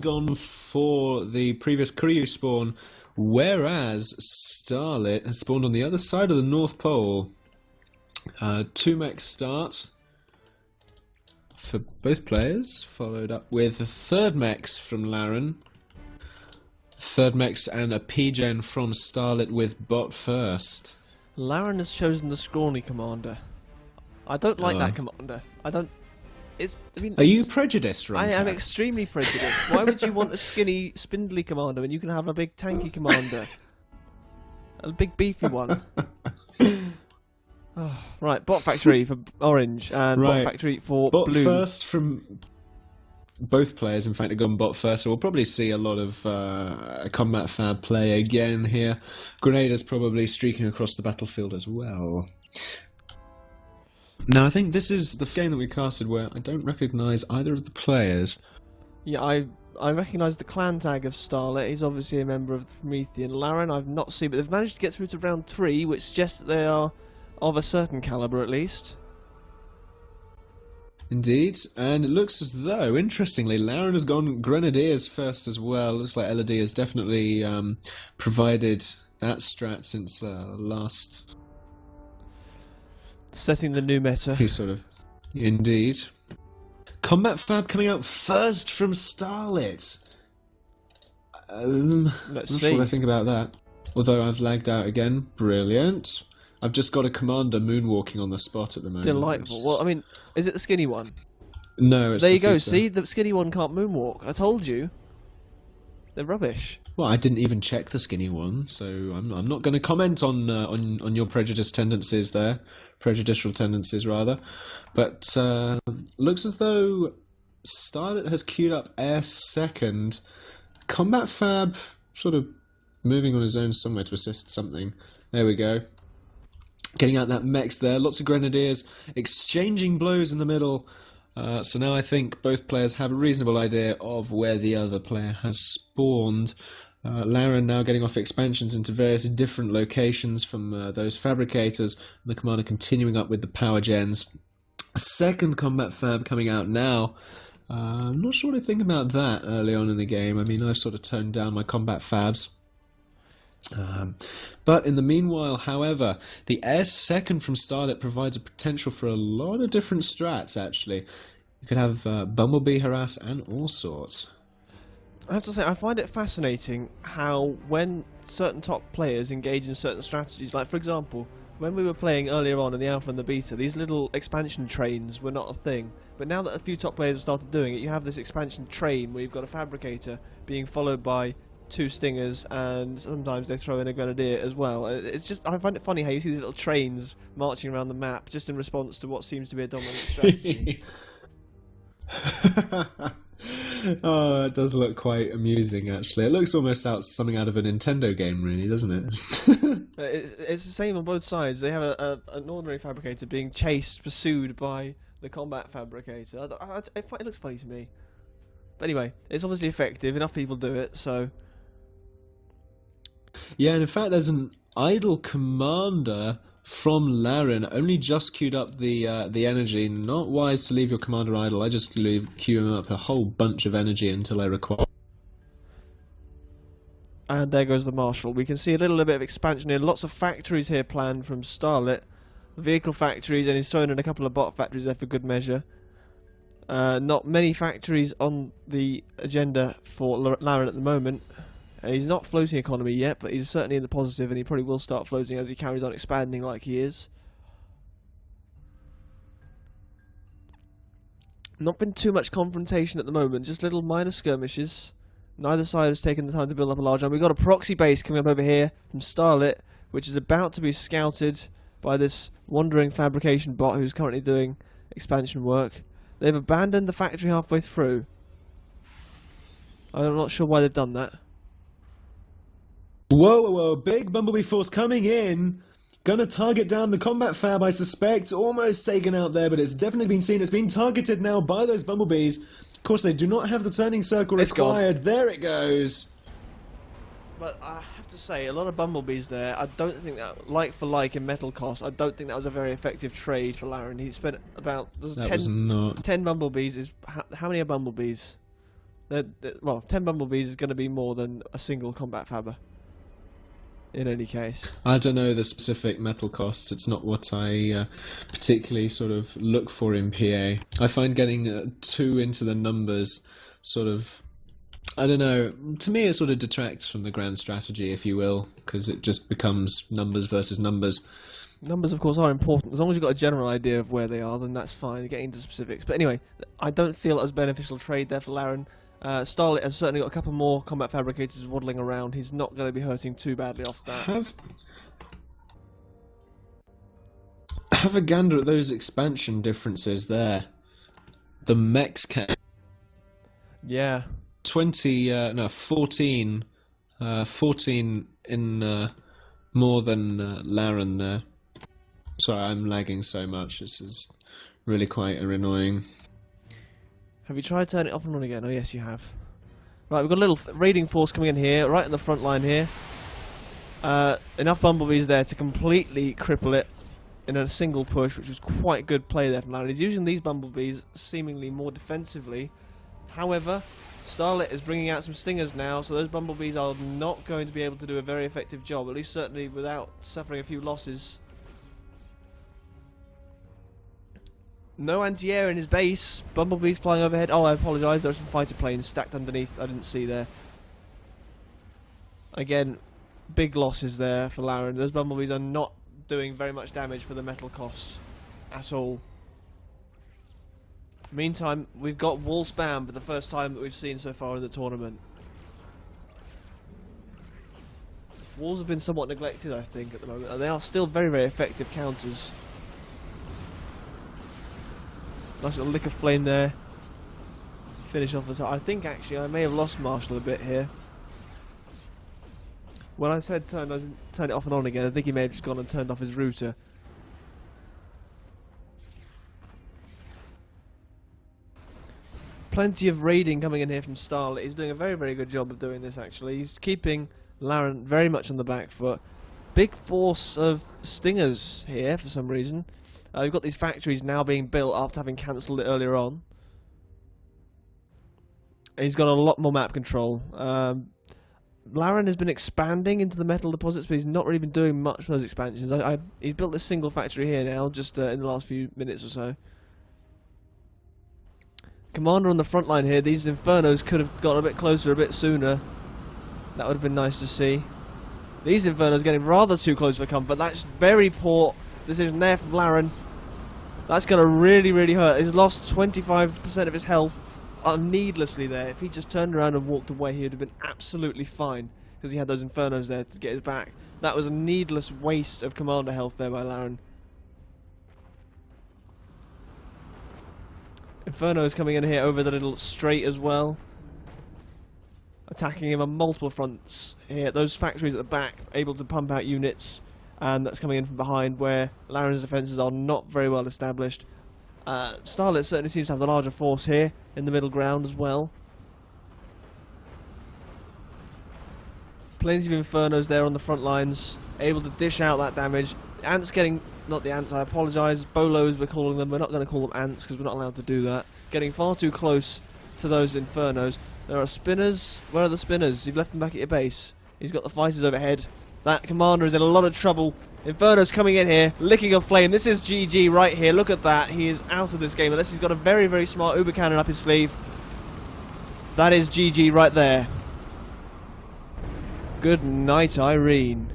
gone for the previous Kryu spawn, whereas Starlit has spawned on the other side of the North Pole. 2 mechs start for both players, followed up with the 3rd mechs from Laren. 3rd mechs and a P-gen from Starlit with bot first. Laren has chosen the scrawny commander. I don't like that commander. Are you prejudiced, Ron? I am extremely prejudiced. Why would you want a skinny, spindly commander when you can have a big tanky commander? A big beefy one. Right, bot factory for orange and bot factory for bot blue. First from both players, in fact, have gone bot first, so we'll probably see a lot of combat fab play again here. Grenaders probably streaking across the battlefield as well. Now, I think this is the game that we casted where I don't recognise either of the players. Yeah, I recognise the clan tag of Starlit. He's obviously a member of the Promethean. Laren I've not seen, but they've managed to get through to round 3, which suggests that they are of a certain calibre at least. Indeed, and it looks as though, interestingly, Laren has gone Grenadiers first as well. Looks like LD has definitely provided that strat since last... Setting the new meta. He's sort of... Indeed. Combat Fab coming out first from Starlit. Let's see. Sure what I think about that. Although I've lagged out again. Brilliant. I've just got a commander moonwalking on the spot at the moment. Delightful. Well, I mean, is it the skinny one? No, it's there the you go. Fuso. See, the skinny one can't moonwalk. I told you. They're rubbish. Well, I didn't even check the skinny one, so I'm not going to comment on your prejudiced tendencies there, prejudicial tendencies rather. But looks as though Starlit has queued up air second. Combat Fab sort of moving on his own somewhere to assist something. There we go. Getting out that mechs there, lots of grenadiers, exchanging blows in the middle. So now I think both players have a reasonable idea of where the other player has spawned. Laren now getting off expansions into various different locations from those fabricators, and the commander continuing up with the power gens. Second combat fab coming out now. I'm not sure what I think about that early on in the game. I mean, I've sort of toned down my combat fabs. But in the meanwhile, however, the air second from Starlit provides a potential for a lot of different strats, actually. You could have Bumblebee harass and all sorts. I have to say, I find it fascinating how when certain top players engage in certain strategies, like for example, when we were playing earlier on in the alpha and the beta, these little expansion trains were not a thing. But now that a few top players have started doing it, you have this expansion train where you've got a fabricator being followed by 2 stingers, and sometimes they throw in a grenadier as well. It's just, I find it funny how you see these little trains marching around the map just in response to what seems to be a dominant strategy. Oh, that does look quite amusing, actually. It looks almost something out of a Nintendo game, really, doesn't it? It's the same on both sides. They have an ordinary fabricator being chased, pursued by the combat fabricator. It looks funny to me. But anyway, it's obviously effective. Enough people do it, so... Yeah, and in fact, there's an idle commander from Laren, only just queued up the energy. Not wise to leave your commander idle. I just queue him up a whole bunch of energy until I require. And there goes the Marshall. We can see a little bit of expansion here. Lots of factories here planned from Starlit. Vehicle factories, and he's thrown in a couple of bot factories there for good measure. Not many factories on the agenda for Laren at the moment. He's not floating economy yet, but he's certainly in the positive, and he probably will start floating as he carries on expanding like he is. Not been too much confrontation at the moment, just little minor skirmishes. Neither side has taken the time to build up a large army. We've got a proxy base coming up over here from Starlit, which is about to be scouted by this wandering fabrication bot who's currently doing expansion work. They've abandoned the factory halfway through. I'm not sure why they've done that. Whoa, whoa, whoa, big Bumblebee force coming in. Gonna target down the combat fab, I suspect. Almost taken out there, but it's definitely been seen. It's been targeted now by those Bumblebees. Of course, they do not have the turning circle required. There it goes. But I have to say, a lot of Bumblebees there. I don't think that, like for like in metal cost, I don't think that was a very effective trade for Laren. He spent about 10 Bumblebees. How many are Bumblebees? Well, 10 bumblebees is going to be more than a single combat fabber. In any case, I don't know the specific metal costs. It's not what I particularly sort of look for in PA. I find getting too into the numbers sort of, I don't know, to me it sort of detracts from the grand strategy, if you will, because it just becomes numbers versus numbers. Numbers, of course, are important. As long as you've got a general idea of where they are, then that's fine. Getting into specifics. But anyway, I don't feel it was beneficial trade there for Laren. Starlit has certainly got a couple more combat fabricators waddling around. He's not going to be hurting too badly off that. Have a gander at those expansion differences there. The mechs can... Yeah. 14 in more than Laren there. Sorry, I'm lagging so much. This is really quite annoying. Have you tried turning it off and on again? Oh yes, you have. Right, we've got a little raiding force coming in here, right in the front line here. Enough bumblebees there to completely cripple it in a single push, which was quite good play there from Laren. He's using these bumblebees seemingly more defensively. However, Starlit is bringing out some stingers now, so those bumblebees are not going to be able to do a very effective job, at least certainly without suffering a few losses. No anti-air in his base. Bumblebees flying overhead. Oh, I apologise. There are some fighter planes stacked underneath. I didn't see there. Again, big losses there for Laren. Those bumblebees are not doing very much damage for the metal cost at all. Meantime, we've got wall spam for the first time that we've seen so far in the tournament. Walls have been somewhat neglected, I think, at the moment. And they are still very, very effective counters. Nice little lick of flame there. Finish off the top. I think actually I may have lost Marshall a bit here. When I said turn it off and on again, I think he may have just gone and turned off his router. Plenty of raiding coming in here from Starlit. He's doing a very, very good job of doing this actually. He's keeping Laren very much on the back foot. Big force of stingers here for some reason. We've got these factories now being built after having cancelled it earlier on. He's got a lot more map control. Laren has been expanding into the metal deposits, but he's not really been doing much for those expansions. He's built this single factory here now, just in the last few minutes or so. Commander on the front line here. These Infernos could have got a bit closer a bit sooner. That would have been nice to see. These Infernos getting rather too close for comfort. That's very poor decision there from Laren. That's going to really, really hurt. He's lost 25% of his health needlessly there. If he just turned around and walked away, he would have been absolutely fine, because he had those Infernos there to get his back. That was a needless waste of commander health there by Laren. Inferno's coming in here over the little straight as well. Attacking him on multiple fronts here. Those factories at the back able to pump out units. And that's coming in from behind, where Laren's defences are not very well established. Starlit certainly seems to have the larger force here in the middle ground as well. Plenty of Infernos there on the front lines, able to dish out that damage. The ants getting, not the ants, I apologise, Bolos we're calling them. We're not going to call them ants because we're not allowed to do that. Getting far too close to those Infernos. There are spinners. Where are the spinners? You've left them back at your base. He's got the fighters overhead. That commander is in a lot of trouble. Inferno's coming in here, licking a flame. This is GG right here. Look at that. He is out of this game unless he's got a very, very smart Uber cannon up his sleeve. That is GG right there. Good night, Irene.